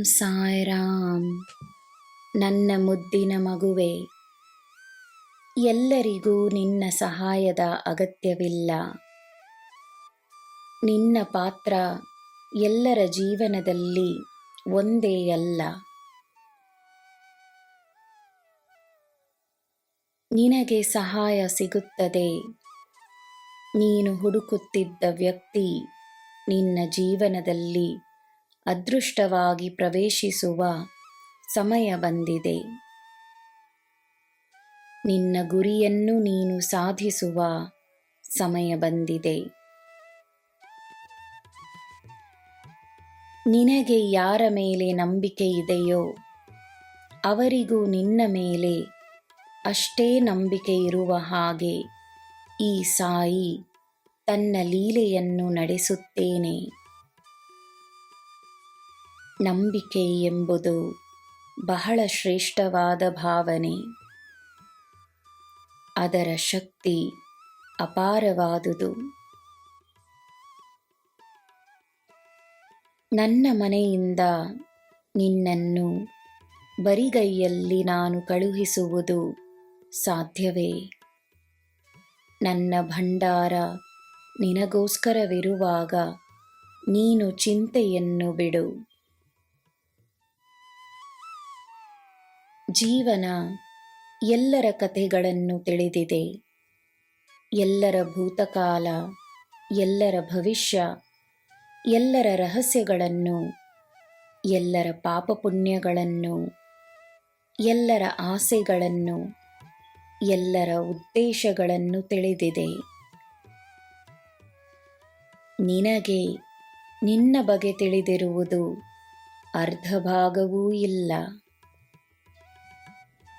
ಸಾಯಿರಾಮ್. ನನ್ನ ಮುದ್ದಿನ ಮಗುವೆ, ಎಲ್ಲರಿಗೂ ನಿನ್ನ ಸಹಾಯದ ಅಗತ್ಯವಿಲ್ಲ. ನಿನ್ನ ಪಾತ್ರ ಎಲ್ಲರ ಜೀವನದಲ್ಲಿ ಒಂದೇ ಅಲ್ಲ. ನಿನಗೆ ಸಹಾಯ ಸಿಗುತ್ತದೆ. ನೀನು ಹುಡುಕುತ್ತಿದ್ದ ವ್ಯಕ್ತಿ ನಿನ್ನ ಜೀವನದಲ್ಲಿ ಅದೃಷ್ಟವಾಗಿ ಪ್ರವೇಶಿಸುವ ಸಮಯ ಬಂದಿದೆ. ನಿನ್ನ ಗುರಿಯನ್ನು ನೀನು ಸಾಧಿಸುವ ಸಮಯ ಬಂದಿದೆ. ನಿನಗೆ ಯಾರ ಮೇಲೆ ನಂಬಿಕೆ ಇದೆಯೋ ಅವರಿಗೂ ನಿನ್ನ ಮೇಲೆ ಅಷ್ಟೇ ನಂಬಿಕೆ ಇರುವ ಹಾಗೆ ಈ ಸಾಯಿ ತನ್ನ ಲೀಲೆಯನ್ನು ನಡೆಸುತ್ತೇನೆ. ನಂಬಿಕೆ ಎಂಬುದು ಬಹಳ ಶ್ರೇಷ್ಠವಾದ ಭಾವನೆ. ಅದರ ಶಕ್ತಿ ಅಪಾರವಾದುದು. ನನ್ನ ಮನೆಯಿಂದ ನಿನ್ನನ್ನು ಬರಿಗೈಯಲ್ಲಿ ನಾನು ಕಳುಹಿಸುವುದು ಸಾಧ್ಯವೇ? ನನ್ನ ಭಂಡಾರ ನಿನಗೋಸ್ಕರವಿರುವಾಗ ನೀನು ಚಿಂತೆಯನ್ನು ಬಿಡು. ಜೀವನ ಎಲ್ಲರ ಕಥೆಗಳನ್ನು ತಿಳಿದಿದೆ. ಎಲ್ಲರ ಭೂತಕಾಲ, ಎಲ್ಲರ ಭವಿಷ್ಯ, ಎಲ್ಲರ ರಹಸ್ಯಗಳನ್ನು, ಎಲ್ಲರ ಪಾಪ ಪುಣ್ಯಗಳನ್ನು, ಎಲ್ಲರ ಆಸೆಗಳನ್ನು, ಎಲ್ಲರ ಉದ್ದೇಶಗಳನ್ನು ತಿಳಿದಿದೆ. ನಿನಗೆ ನಿನ್ನ ಬಗ್ಗೆ ತಿಳಿದಿರುವುದು ಅರ್ಧ ಭಾಗವೂ ಇಲ್ಲ.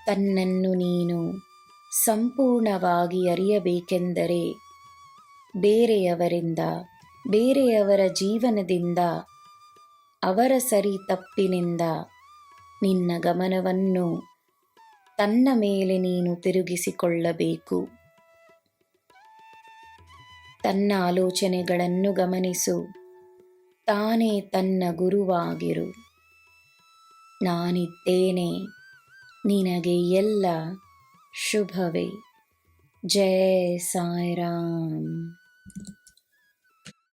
ತನ್ನನ್ನು ನೀನು ಸಂಪೂರ್ಣವಾಗಿ ಅರಿಯಬೇಕೆಂದರೆ ಬೇರೆಯವರಿಂದ, ಬೇರೆಯವರ ಜೀವನದಿಂದ, ಅವರ ಸರಿ ತಪ್ಪಿನಿಂದ ನಿನ್ನ ಗಮನವನ್ನು ತನ್ನ ಮೇಲೆ ನೀನು ತಿರುಗಿಸಿಕೊಳ್ಳಬೇಕು. ತನ್ನ ಆಲೋಚನೆಗಳನ್ನು ಗಮನಿಸು. ತಾನೇ ತನ್ನ ಗುರುವಾಗಿರು. ನಾನಿದ್ದೇನೆ. ನಿನಗೆ ಎಲ್ಲ ಶುಭವೇ. ಜೈ ಸಾಯಿರಾಮ್.